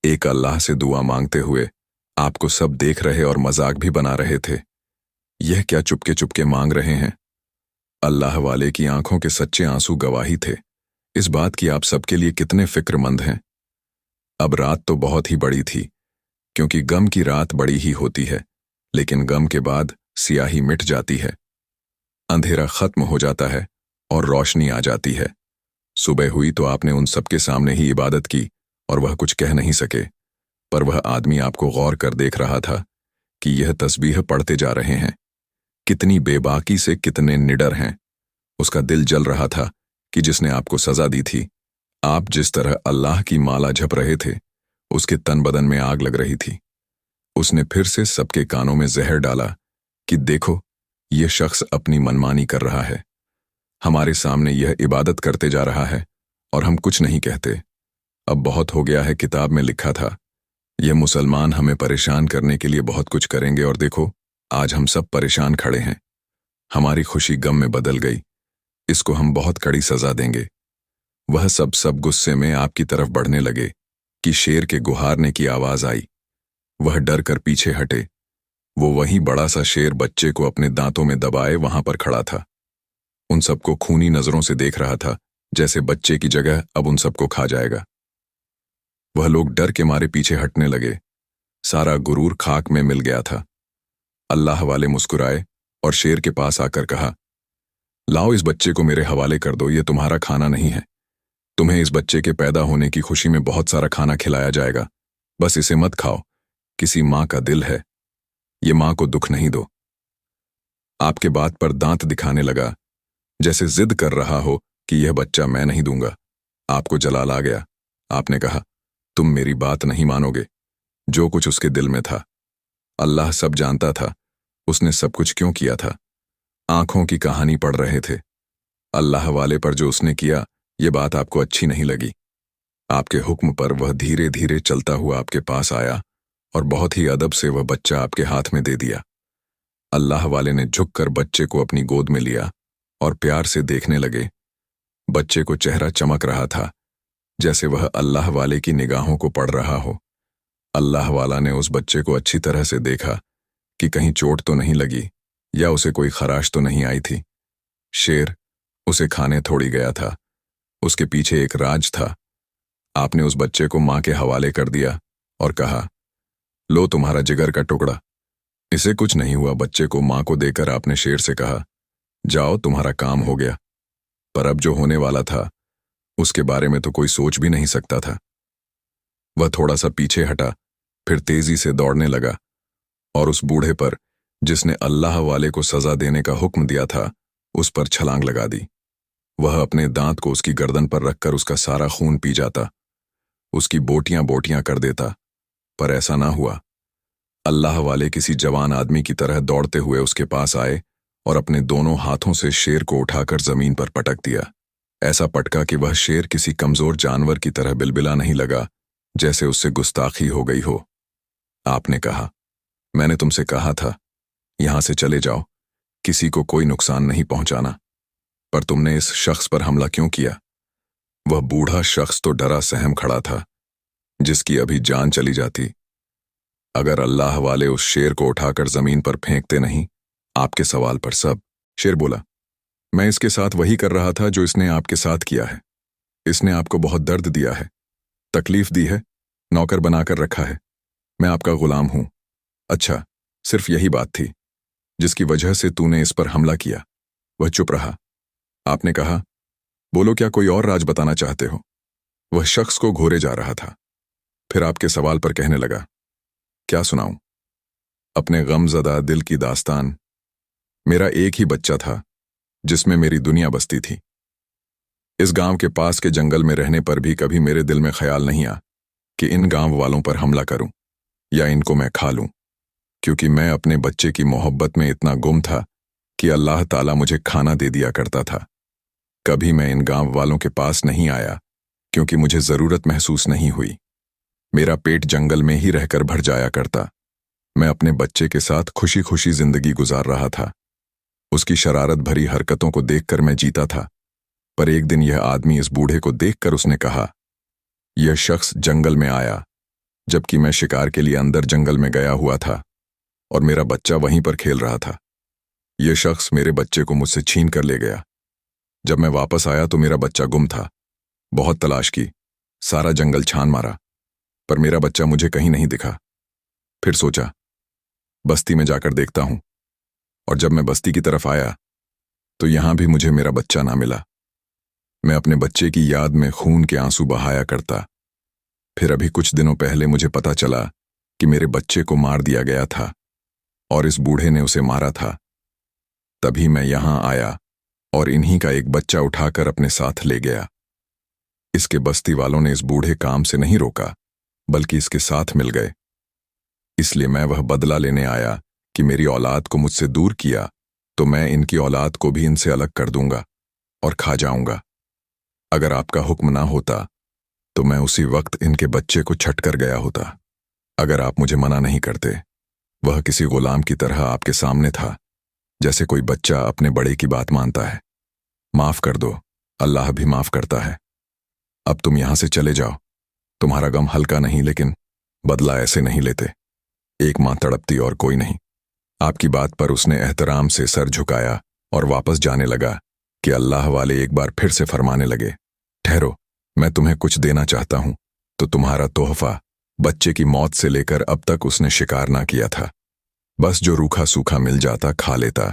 एक अल्लाह से दुआ मांगते हुए आपको सब देख रहे और मजाक भी बना रहे थे। यह क्या चुपके चुपके मांग रहे हैं? अल्लाह वाले की आंखों के सच्चे आंसू गवाही थे इस बात की आप सबके लिए कितने फिक्रमंद हैं। अब रात तो बहुत ही बड़ी थी, क्योंकि गम की रात बड़ी ही होती है, लेकिन गम के बाद सियाही मिट जाती है, अंधेरा खत्म हो जाता है और रोशनी आ जाती है। सुबह हुई तो आपने उन सबके सामने ही इबादत की और वह कुछ कह नहीं सके, पर वह आदमी आपको गौर कर देख रहा था कि यह तस्बीह पढ़ते जा रहे हैं, कितनी बेबाकी से, कितने निडर हैं। उसका दिल जल रहा था कि जिसने आपको सजा दी थी, आप जिस तरह अल्लाह की माला जप रहे थे, उसके तन बदन में आग लग रही थी। उसने फिर से सबके कानों में जहर डाला कि देखो, यह शख्स अपनी मनमानी कर रहा है, हमारे सामने यह इबादत करते जा रहा है और हम कुछ नहीं कहते। अब बहुत हो गया है, किताब में लिखा था यह मुसलमान हमें परेशान करने के लिए बहुत कुछ करेंगे, और देखो आज हम सब परेशान खड़े हैं। हमारी खुशी गम में बदल गई, इसको हम बहुत कड़ी सजा देंगे। वह सब गुस्से में आपकी तरफ बढ़ने लगे कि शेर के गुहारने की आवाज आई। वह डर कर पीछे हटे। वो वही बड़ा सा शेर बच्चे को अपने दांतों में दबाए वहां पर खड़ा था। उन सबको खूनी नजरों से देख रहा था, जैसे बच्चे की जगह अब उन सबको खा जाएगा। वह लोग डर के मारे पीछे हटने लगे। सारा गुरूर खाक में मिल गया था। अल्लाह वाले मुस्कुराए और शेर के पास आकर कहा, लाओ इस बच्चे को मेरे हवाले कर दो, ये तुम्हारा खाना नहीं है। तुम्हें इस बच्चे के पैदा होने की खुशी में बहुत सारा खाना खिलाया जाएगा, बस इसे मत खाओ। किसी माँ का दिल है, ये माँ को दुख नहीं दो। आपके बात पर दांत दिखाने लगा, जैसे जिद कर रहा हो कि यह बच्चा मैं नहीं दूंगा। आपको जलाल आ गया। आपने कहा, तुम मेरी बात नहीं मानोगे। जो कुछ उसके दिल में था, अल्लाह सब जानता था। उसने सब कुछ क्यों किया था? आंखों की कहानी पढ़ रहे थे। अल्लाह वाले पर जो उसने किया, ये बात आपको अच्छी नहीं लगी। आपके हुक्म पर वह धीरे धीरे चलता हुआ आपके पास आया और बहुत ही अदब से वह बच्चा आपके हाथ में दे दिया। अल्लाह वाले ने झुककर बच्चे को अपनी गोद में लिया और प्यार से देखने लगे। बच्चे को चेहरा चमक रहा था, जैसे वह अल्लाह वाले की निगाहों को पढ़ रहा हो। अल्लाह वाला ने उस बच्चे को अच्छी तरह से देखा कि कहीं चोट तो नहीं लगी या उसे कोई खराश तो नहीं आई थी। शेर उसे खाने थोड़ी गया था, उसके पीछे एक राज था। आपने उस बच्चे को माँ के हवाले कर दिया और कहा, लो तुम्हारा जिगर का टुकड़ा। इसे कुछ नहीं हुआ। बच्चे को माँ को देकर आपने शेर से कहा, जाओ तुम्हारा काम हो गया। पर अब जो होने वाला था उसके बारे में तो कोई सोच भी नहीं सकता था। वह थोड़ा सा पीछे हटा, फिर तेजी से दौड़ने लगा और उस बूढ़े पर, जिसने अल्लाह वाले को सजा देने का हुक्म दिया था, उस पर छलांग लगा दी। वह अपने दांत को उसकी गर्दन पर रखकर उसका सारा खून पी जाता, उसकी बोटियां बोटियां कर देता, पर ऐसा ना हुआ। अल्लाह वाले किसी जवान आदमी की तरह दौड़ते हुए उसके पास आए और अपने दोनों हाथों से शेर को उठाकर जमीन पर पटक दिया। ऐसा पटका कि वह शेर किसी कमजोर जानवर की तरह बिलबिला नहीं लगा, जैसे उससे गुस्ताखी हो गई हो। आपने कहा, मैंने तुमसे कहा था यहां से चले जाओ, किसी को कोई नुकसान नहीं पहुंचाना। पर तुमने इस शख्स पर हमला क्यों किया? वह बूढ़ा शख्स तो डरा सहम खड़ा था, जिसकी अभी जान चली जाती अगर अल्लाह वाले उस शेर को उठाकर जमीन पर फेंकते नहीं। आपके सवाल पर सब। शेर बोला, मैं इसके साथ वही कर रहा था जो इसने आपके साथ किया है। इसने आपको बहुत दर्द दिया है, तकलीफ दी है, नौकर बनाकर रखा है। मैं आपका गुलाम हूं। अच्छा, सिर्फ यही बात थी जिसकी वजह से तूने इस पर हमला किया। वह चुप रहा। आपने कहा, बोलो क्या कोई और राज बताना चाहते हो? वह शख्स को घोरे जा रहा था। फिर आपके सवाल पर कहने लगा, क्या सुनाऊं? अपने गमज़दा दिल की दास्तान। मेरा एक ही बच्चा था जिसमें मेरी दुनिया बसती थी। इस गांव के पास के जंगल में रहने पर भी कभी मेरे दिल में ख्याल नहीं आया कि इन गांव वालों पर हमला करूं या इनको मैं खा लूं, क्योंकि मैं अपने बच्चे की मोहब्बत में इतना गुम था कि अल्लाह ताला मुझे खाना दे दिया करता था। कभी मैं इन गांव वालों के पास नहीं आया क्योंकि मुझे जरूरत महसूस नहीं हुई। मेरा पेट जंगल में ही रहकर भर जाया करता। मैं अपने बच्चे के साथ खुशी खुशी जिंदगी गुजार रहा था। उसकी शरारत भरी हरकतों को देखकर मैं जीता था। पर एक दिन यह आदमी इस बूढ़े को देखकर उसने कहा, यह शख्स जंगल में आया जबकि मैं शिकार के लिए अंदर जंगल में गया हुआ था और मेरा बच्चा वहीं पर खेल रहा था। यह शख्स मेरे बच्चे को मुझसे छीन कर ले गया। जब मैं वापस आया तो मेरा बच्चा गुम था। बहुत तलाश की, सारा जंगल छान मारा, पर मेरा बच्चा मुझे कहीं नहीं दिखा। फिर सोचा, बस्ती में जाकर देखता हूं। और जब मैं बस्ती की तरफ आया तो यहां भी मुझे मेरा बच्चा ना मिला। मैं अपने बच्चे की याद में खून के आंसू बहाया करता। फिर अभी कुछ दिनों पहले मुझे पता चला कि मेरे बच्चे को मार दिया गया था और इस बूढ़े ने उसे मारा था। तभी मैं यहां आया और इन्हीं का एक बच्चा उठाकर अपने साथ ले गया। इसके बस्ती वालों ने इस बूढ़े काम से नहीं रोका, बल्कि इसके साथ मिल गए। इसलिए मैं वह बदला लेने आया कि मेरी औलाद को मुझसे दूर किया तो मैं इनकी औलाद को भी इनसे अलग कर दूंगा और खा जाऊंगा। अगर आपका हुक्म ना होता तो मैं उसी वक्त इनके बच्चे को छट कर गया होता। अगर आप मुझे मना नहीं करते। वह किसी गुलाम की तरह आपके सामने था, जैसे कोई बच्चा अपने बड़े की बात मानता है। माफ कर दो, अल्लाह भी माफ करता है। अब तुम यहां से चले जाओ। तुम्हारा गम हल्का नहीं, लेकिन बदला ऐसे नहीं लेते। एक मां तड़पती और कोई नहीं। आपकी बात पर उसने एहतराम से सर झुकाया और वापस जाने लगा कि अल्लाह वाले एक बार फिर से फरमाने लगे, ठहरो, मैं तुम्हें कुछ देना चाहता हूं। तो तुम्हारा तोहफा बच्चे की मौत से लेकर अब तक उसने शिकार ना किया था। बस जो रूखा सूखा मिल जाता खा लेता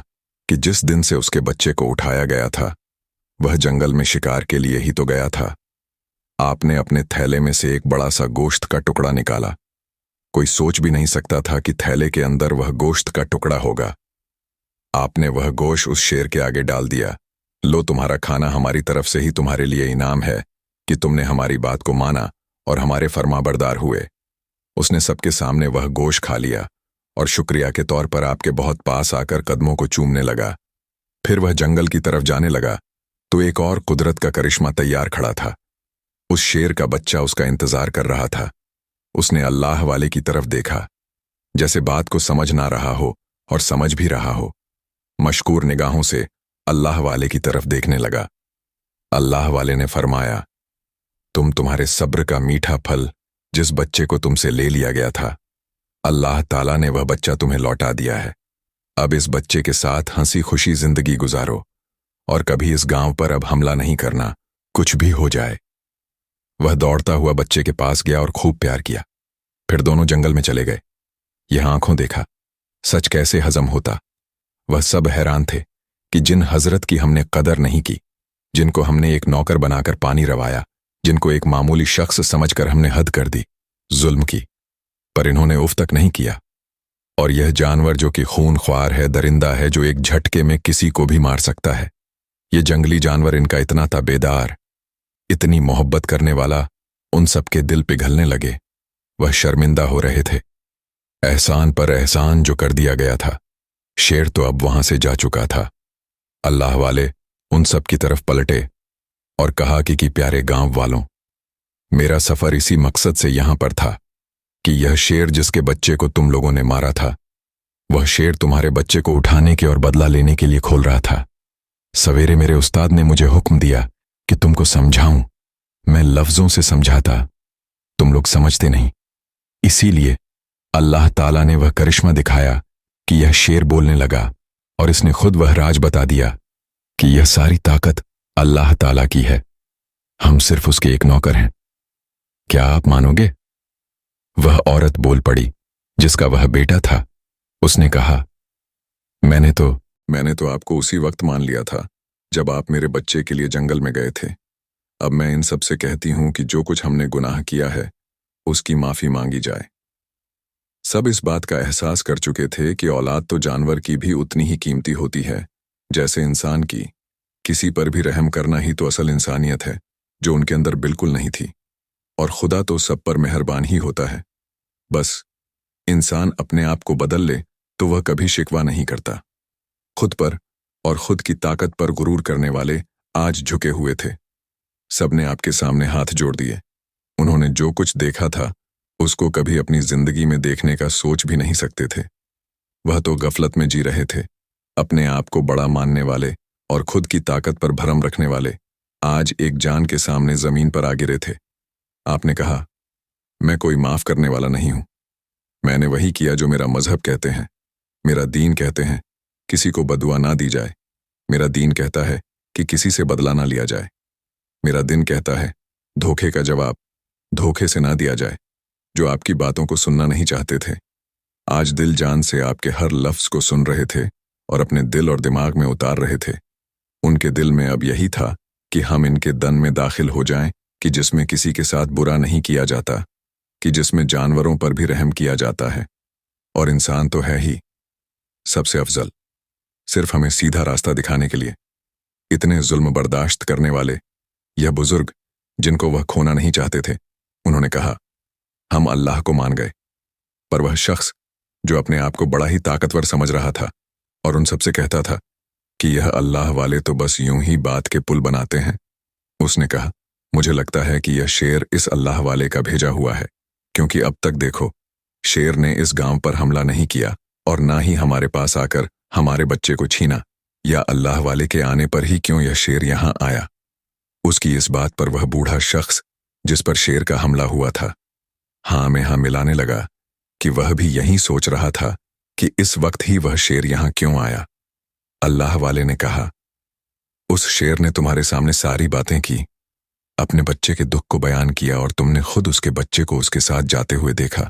कि जिस दिन से उसके बच्चे को उठाया गया था वह जंगल में शिकार के लिए ही तो गया था। आपने अपने थैले में से एक बड़ा सा गोश्त का टुकड़ा निकाला। कोई सोच भी नहीं सकता था कि थैले के अंदर वह गोश्त का टुकड़ा होगा। आपने वह गोश्त उस शेर के आगे डाल दिया। लो, तुम्हारा खाना हमारी तरफ से ही तुम्हारे लिए इनाम है कि तुमने हमारी बात को माना और हमारे फरमाबरदार हुए। उसने सबके सामने वह गोश्त खा लिया और शुक्रिया के तौर पर आपके बहुत पास आकर कदमों को चूमने लगा। फिर वह जंगल की तरफ जाने लगा तो एक और कुदरत का करिश्मा तैयार खड़ा था। उस शेर का बच्चा उसका इंतजार कर रहा था। उसने अल्लाह वाले की तरफ देखा, जैसे बात को समझ ना रहा हो और समझ भी रहा हो। मशकूर निगाहों से अल्लाह वाले की तरफ देखने लगा। अल्लाह वाले ने फरमाया, तुम्हारे सब्र का मीठा फल जिस बच्चे को तुमसे ले लिया गया था, अल्लाह ताला ने वह बच्चा तुम्हें लौटा दिया है। अब इस बच्चे के साथ हंसी खुशी जिंदगी गुजारो और कभी इस गांव पर अब हमला नहीं करना कुछ भी हो जाए। वह दौड़ता हुआ बच्चे के पास गया और खूब प्यार किया। फिर दोनों जंगल में चले गए। यह आंखों देखा, सच कैसे हजम होता। वह सब हैरान थे कि जिन हजरत की हमने कदर नहीं की, जिनको हमने एक नौकर बनाकर पानी रवाया, जिनको एक मामूली शख्स समझकर हमने हद कर दी, जुल्म की, पर इन्होंने उफ तक नहीं किया। और यह जानवर जो कि खून ख्वार है, दरिंदा है, जो एक झटके में किसी को भी मार सकता है, ये जंगली जानवर इनका इतना ताबेदार, इतनी मोहब्बत करने वाला, उन सबके दिल पिघलने लगे। वह शर्मिंदा हो रहे थे। एहसान पर एहसान जो कर दिया गया था। शेर तो अब वहां से जा चुका था। अल्लाह वाले उन सब की तरफ पलटे और कहा कि प्यारे गांव वालों, मेरा सफर इसी मकसद से यहां पर था कि यह शेर जिसके बच्चे को तुम लोगों ने मारा था, वह शेर तुम्हारे बच्चे को उठाने के और बदला लेने के लिए खोल रहा था। सवेरे मेरे उस्ताद ने मुझे हुक्म दिया कि तुमको समझाऊं। मैं लफ्जों से समझाता, तुम लोग समझते नहीं। इसीलिए अल्लाह ताला ने वह करिश्मा दिखाया कि यह शेर बोलने लगा और इसने खुद वह राज बता दिया कि यह सारी ताकत अल्लाह ताला की है, हम सिर्फ उसके एक नौकर हैं। क्या आप मानोगे? वह औरत बोल पड़ी जिसका वह बेटा था। उसने कहा, मैंने तो आपको उसी वक्त मान लिया था जब आप मेरे बच्चे के लिए जंगल में गए थे। अब मैं इन सब से कहती हूं कि जो कुछ हमने गुनाह किया है उसकी माफी मांगी जाए। सब इस बात का एहसास कर चुके थे कि औलाद तो जानवर की भी उतनी ही कीमती होती है जैसे इंसान की। किसी पर भी रहम करना ही तो असल इंसानियत है, जो उनके अंदर बिल्कुल नहीं थी। और खुदा तो सब पर मेहरबान ही होता है। बस इंसान अपने आप को बदल ले तो वह कभी शिकवा नहीं करता। खुद पर और खुद की ताकत पर गुरूर करने वाले आज झुके हुए थे। सबने आपके सामने हाथ जोड़ दिए। उन्होंने जो कुछ देखा था उसको कभी अपनी जिंदगी में देखने का सोच भी नहीं सकते थे। वह तो गफलत में जी रहे थे। अपने आप को बड़ा मानने वाले और खुद की ताकत पर भरम रखने वाले आज एक जान के सामने जमीन पर आ गिरे थे। आपने कहा, मैं कोई माफ करने वाला नहीं हूं। मैंने वही किया जो मेरा मजहब कहते हैं, मेरा दीन कहते हैं, किसी को बदुआ ना दी जाए। मेरा दीन कहता है कि किसी से बदला ना लिया जाए। मेरा दिन कहता है धोखे का जवाब धोखे से ना दिया जाए। जो आपकी बातों को सुनना नहीं चाहते थे, आज दिल जान से आपके हर लफ्ज को सुन रहे थे और अपने दिल और दिमाग में उतार रहे थे। उनके दिल में अब यही था कि हम इनके दन में दाखिल हो जाएं कि जिसमें किसी के साथ बुरा नहीं किया जाता, कि जिसमें जानवरों पर भी रहम किया जाता है, और इंसान तो है ही सबसे अफजल, सिर्फ हमें सीधा रास्ता दिखाने के लिए। इतने जुल्म बर्दाश्त करने वाले यह बुजुर्ग जिनको वह खोना नहीं चाहते थे, उन्होंने कहा, हम अल्लाह को मान गए। पर वह शख्स जो अपने आप को बड़ा ही ताकतवर समझ रहा था और उन सबसे कहता था कि यह अल्लाह वाले तो बस यूं ही बात के पुल बनाते हैं, उसने कहा, मुझे लगता है कि यह शेर इस अल्लाह वाले का भेजा हुआ है, क्योंकि अब तक देखो, शेर ने इस गांव पर हमला नहीं किया और ना ही हमारे पास आकर हमारे बच्चे को छीना। या अल्लाह वाले के आने पर ही क्यों यह शेर यहां आया? उसकी इस बात पर वह बूढ़ा शख्स जिस पर शेर का हमला हुआ था हाँ में हाँ मिलाने लगा कि वह भी यही सोच रहा था कि इस वक्त ही वह शेर यहां क्यों आया। अल्लाह वाले ने कहा, उस शेर ने तुम्हारे सामने सारी बातें की, अपने बच्चे के दुख को बयान किया और तुमने खुद उसके बच्चे को उसके साथ जाते हुए देखा।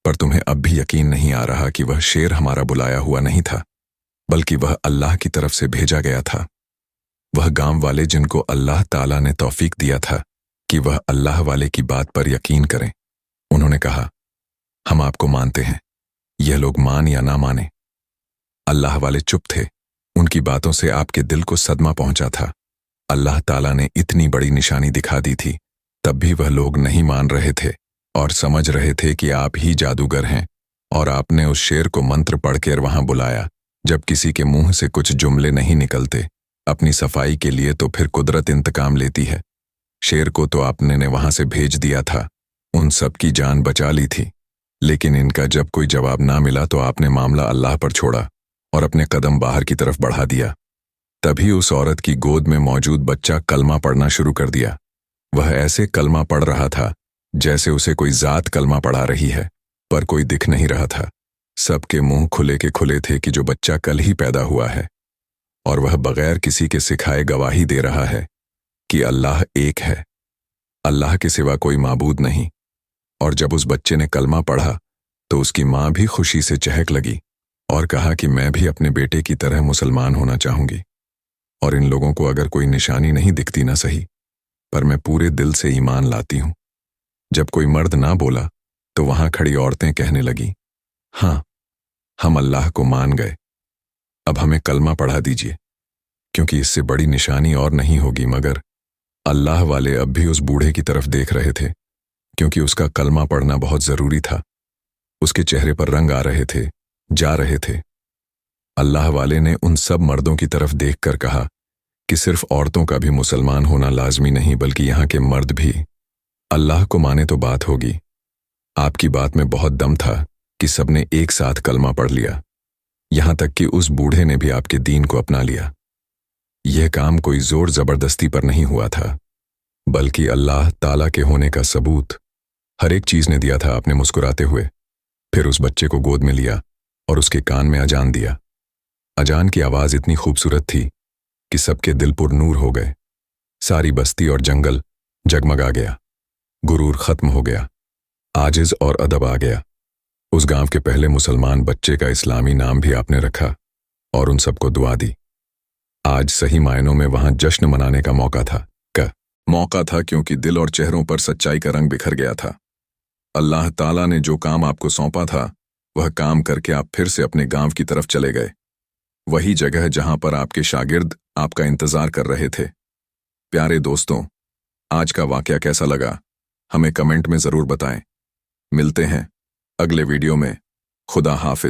पर तुम्हें अब भी यकीन नहीं आ रहा कि वह शेर हमारा बुलाया हुआ नहीं था, बल्कि वह अल्लाह की तरफ से भेजा गया था। वह गांव वाले जिनको अल्लाह ताला ने तौफीक दिया था कि वह अल्लाह वाले की बात पर यकीन करें, उन्होंने कहा, हम आपको मानते हैं। यह लोग मान या ना माने, अल्लाह वाले चुप थे। उनकी बातों से आपके दिल को सदमा पहुंचा था। अल्लाह ताला ने इतनी बड़ी निशानी दिखा दी थी, तब भी वह लोग नहीं मान रहे थे और समझ रहे थे कि आप ही जादूगर हैं। और आपने उस शेर को मंत्र पढ़कर वहां बुलाया। जब किसी के मुंह से कुछ जुमले नहीं निकलते अपनी सफाई के लिए, तो फिर कुदरत इंतकाम लेती है। शेर को तो आपने ने वहां से भेज दिया था, उन सब की जान बचा ली थी, लेकिन इनका जब कोई जवाब ना मिला तो आपने मामला अल्लाह पर छोड़ा और अपने कदम बाहर की तरफ बढ़ा दिया। तभी उस औरत की गोद में मौजूद बच्चा कलमा पढ़ना शुरू कर दिया। वह ऐसे कलमा पढ़ रहा था जैसे उसे कोई जात कलमा पढ़ा रही है, पर कोई दिख नहीं रहा था। सबके मुंह खुले के खुले थे कि जो बच्चा कल ही पैदा हुआ है और वह बगैर किसी के सिखाए गवाही दे रहा है कि अल्लाह एक है, अल्लाह के सिवा कोई माबूद नहीं। और जब उस बच्चे ने कलमा पढ़ा तो उसकी माँ भी खुशी से चहक लगी और कहा कि मैं भी अपने बेटे की तरह मुसलमान होना चाहूंगी। और इन लोगों को अगर कोई निशानी नहीं दिखती ना सही, पर मैं पूरे दिल से ईमान लाती हूं। जब कोई मर्द ना बोला तो वहां खड़ी औरतें कहने लगी, हाँ, हम अल्लाह को मान गए, अब हमें कलमा पढ़ा दीजिए, क्योंकि इससे बड़ी निशानी और नहीं होगी। मगर अल्लाह वाले अब भी उस बूढ़े की तरफ देख रहे थे, क्योंकि उसका कलमा पढ़ना बहुत जरूरी था। उसके चेहरे पर रंग आ रहे थे, जा रहे थे। अल्लाह वाले ने उन सब मर्दों की तरफ देखकर कहा कि सिर्फ औरतों का भी मुसलमान होना लाजमी नहीं, बल्कि यहाँ के मर्द भी अल्लाह को माने तो बात होगी। आपकी बात में बहुत दम था कि सबने एक साथ कलमा पढ़ लिया, यहां तक कि उस बूढ़े ने भी आपके दीन को अपना लिया। यह काम कोई जोर जबरदस्ती पर नहीं हुआ था, बल्कि अल्लाह ताला के होने का सबूत हर एक चीज ने दिया था। आपने मुस्कुराते हुए फिर उस बच्चे को गोद में लिया और उसके कान में अजान दिया। अजान की आवाज इतनी खूबसूरत थी कि सबके दिल पुर नूर हो गए। सारी बस्ती और जंगल जगमगा गया। गुरूर खत्म हो गया, आजिज और अदब आ गया। उस गांव के पहले मुसलमान बच्चे का इस्लामी नाम भी आपने रखा और उन सबको दुआ दी। आज सही मायनों में वहां जश्न मनाने का मौका था, क्योंकि दिल और चेहरों पर सच्चाई का रंग बिखर गया था। अल्लाह ताला ने जो काम आपको सौंपा था, वह काम करके आप फिर से अपने गांव की तरफ चले गए, वही जगह जहां पर आपके शागिर्द आपका इंतजार कर रहे थे। प्यारे दोस्तों, आज का वाकया कैसा लगा हमें कमेंट में जरूर बताएं। मिलते हैं अगले वीडियो में। खुदा हाफिज।